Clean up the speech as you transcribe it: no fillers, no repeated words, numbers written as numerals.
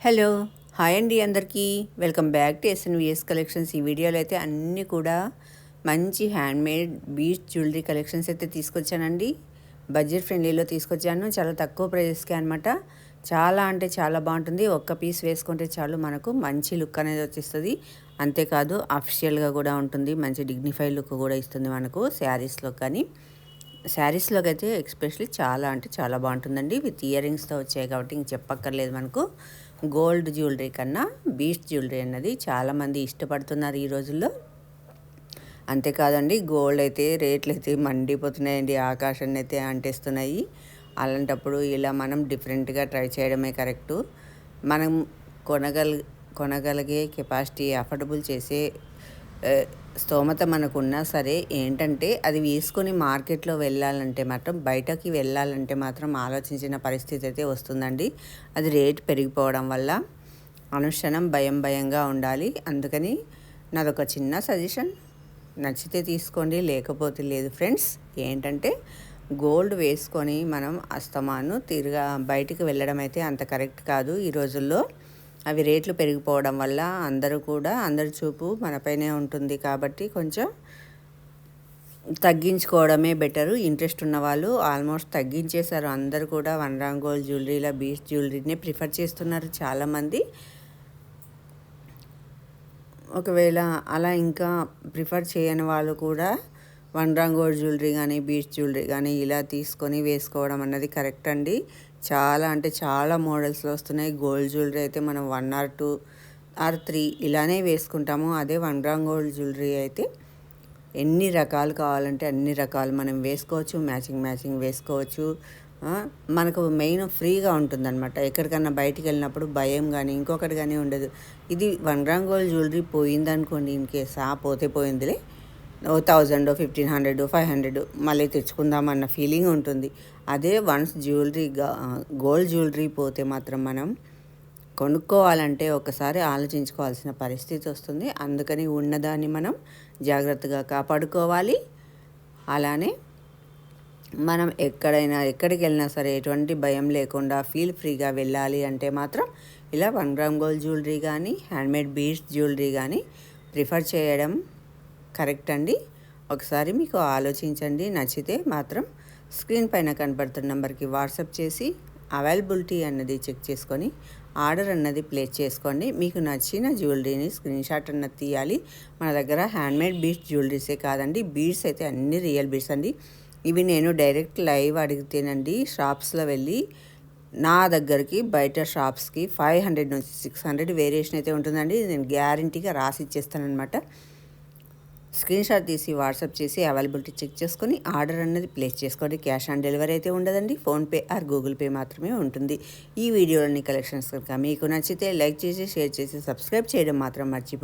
Hello hi అండి అందరికీ welcome back to ఎస్ఎన్విఎస్ collections. ఈ వీడియోలో అయితే అన్నీ కూడా మంచి హ్యాండ్మేడ్ బీచ్ జ్యువెలరీ కలెక్షన్స్ అయితే తీసుకొచ్చానండి. బడ్జెట్ ఫ్రెండ్లీలో తీసుకొచ్చాను, చాలా తక్కువ ప్రైస్కే అనమాట. చాలా అంటే చాలా బాగుంటుంది. ఒక్క పీస్ వేసుకుంటే చాలు మనకు మంచి లుక్ అనేది వచ్చేస్తుంది. అంతేకాదు అఫిషియల్గా కూడా ఉంటుంది, మంచి డిగ్నిఫైడ్ లుక్ కూడా ఇస్తుంది మనకు శారీస్లో. కానీ శారీస్లోకి అయితే ఎక్స్పెషల్లీ చాలా అంటే చాలా బాగుంటుందండి. విత్ ఇయర్ రింగ్స్తో వచ్చాయి కాబట్టి ఇంక చెప్పక్కర్లేదు. మనకు గోల్డ్ జ్యువెలరీ కన్నా బీచ్ జ్యువెలరీ అన్నది చాలామంది ఇష్టపడుతున్నారు ఈ రోజుల్లో. అంతేకాదండి, గోల్డ్ అయితే రేట్లు అయితే మండిపోతున్నాయండి, ఆకాశాన్ని అయితే అంటేస్తున్నాయి. అలాంటప్పుడు ఇలా మనం డిఫరెంట్గా ట్రై చేయడమే కరెక్టు. మనం కొనగలిగే కెపాసిటీ అఫోర్డబుల్ చేసే స్తోమత మనకున్నా సరే, ఏంటంటే అది వేసుకొని మార్కెట్లో వెళ్ళాలంటే మాత్రం, బయటకి వెళ్ళాలంటే మాత్రం ఆలోచించిన పరిస్థితి అయితే వస్తుందండి. అది రేటు పెరిగిపోవడం వల్ల అనుక్షణం భయంగా ఉండాలి. అందుకని నాదొక చిన్న సజెషన్, నచ్చితే తీసుకోండి, లేకపోతే లేదు ఫ్రెండ్స్. ఏంటంటే గోల్డ్ వేసుకొని మనం అస్తమాను బయటికి వెళ్ళడం అయితే అంత కరెక్ట్ కాదు ఈ రోజుల్లో. అవి రేట్లు పెరిగిపోవడం వల్ల అందరి చూపు మనపైనే ఉంటుంది. కాబట్టి కొంచెం తగ్గించుకోవడమే బెటరు. ఇంట్రెస్ట్ ఉన్నవాళ్ళు ఆల్మోస్ట్ తగ్గించేశారు. అందరూ కూడా 1 గ్రామ్ గోల్డ్ జ్యువెలరీలా బీచ్ జ్యువెలరీనే ప్రిఫర్ చేస్తున్నారు చాలామంది. ఒకవేళ అలా ఇంకా ప్రిఫర్ చేయని వాళ్ళు కూడా 1 గ్రామ్ గోల్డ్ జ్యువెలరీ కానీ బీచ్ జ్యువెలరీ కానీ ఇలా తీసుకొని వేసుకోవడం అన్నది కరెక్ట్ అండి. చాలా అంటే చాలా మోడల్స్లో వస్తున్నాయి. గోల్డ్ జ్యువెలరీ అయితే మనం 1 or 2 or 3 ఇలానే వేసుకుంటాము. అదే 1 గ్రామ్ గోల్డ్ జ్యువెలరీ అయితే ఎన్ని రకాలు కావాలంటే అన్ని రకాలు మనం వేసుకోవచ్చు. మ్యాచింగ్ వేసుకోవచ్చు. మనకు మెయిన్ ఫ్రీగా ఉంటుందన్నమాట. ఎక్కడికన్నా బయటికి వెళ్ళినప్పుడు భయం కానీ ఇంకొకటి కానీ ఉండదు. ఇది 1 గ్రామ్ గోల్డ్ జ్యువెలరీ పోయిందనుకోండి, ఇన్ కేస్ పోతే పోయిందిలే, 1000, 1500, 500 మళ్ళీ తెచ్చుకుందామన్న ఫీలింగ్ ఉంటుంది. అదే వన్స్ గోల్డ్ జ్యువెలరీ పోతే మాత్రం మనం కొనుక్కోవాలంటే ఒకసారి ఆలోచించుకోవాల్సిన పరిస్థితి వస్తుంది. అందుకని ఉన్నదాన్ని మనం జాగ్రత్తగా కాపాడుకోవాలి. అలానే మనం ఎక్కడికి వెళ్ళినా సరే ఎటువంటి భయం లేకుండా ఫీల్ ఫ్రీగా వెళ్ళాలి అంటే మాత్రం ఇలా 1 గ్రామ్ గోల్డ్ జ్యువెలరీ కానీ హ్యాండ్మేడ్ బీడ్స్ జ్యువెలరీ కానీ ప్రిఫర్ చేయడం కరెక్ట్ అండి. ఒకసారి మీకు ఆలోచించండి. నచ్చితే మాత్రం స్క్రీన్ పైన కనబడుతున్న నెంబర్కి వాట్సాప్ చేసి అవైలబిలిటీ అన్నది చెక్ చేసుకొని ఆర్డర్ అన్నది ప్లేస్ చేసుకోండి. మీకు నచ్చిన జ్యువెలరీని స్క్రీన్ షాట్ అన్నది తీయాలి. మన దగ్గర హ్యాండ్మేడ్ బీడ్స్ జ్యువెలరీసే కాదండి, బీడ్స్ అయితే అన్ని రియల్ బీడ్స్ అండి. ఇవి నేను డైరెక్ట్ లైవ్ అడిగితేనండి షాప్స్లో వెళ్ళి, నా దగ్గరికి బయట షాప్స్కి 500 నుంచి 600 వేరియేషన్ అయితే ఉంటుందండి. నేను గ్యారంటీగా రాసి ఇచ్చేస్తానమాట. స్క్రీన్ షాట్ తీసి వాట్సాప్ చేసి అవైలబిలిటీ చెక్ చేసుకొని ఆర్డర్ అన్నది ప్లేస్ చేసుకోండి. క్యాష్ ఆన్ డెలివరీ అయితే ఉండదండి, ఫోన్పే ఆర్ గూగుల్ పే మాత్రమే ఉంటుంది. ఈ వీడియోలోని కలెక్షన్స్ కనుక మీకు నచ్చితే లైక్ చేసి షేర్ చేసి సబ్స్క్రైబ్ చేయడం మాత్రం మర్చిపోండి.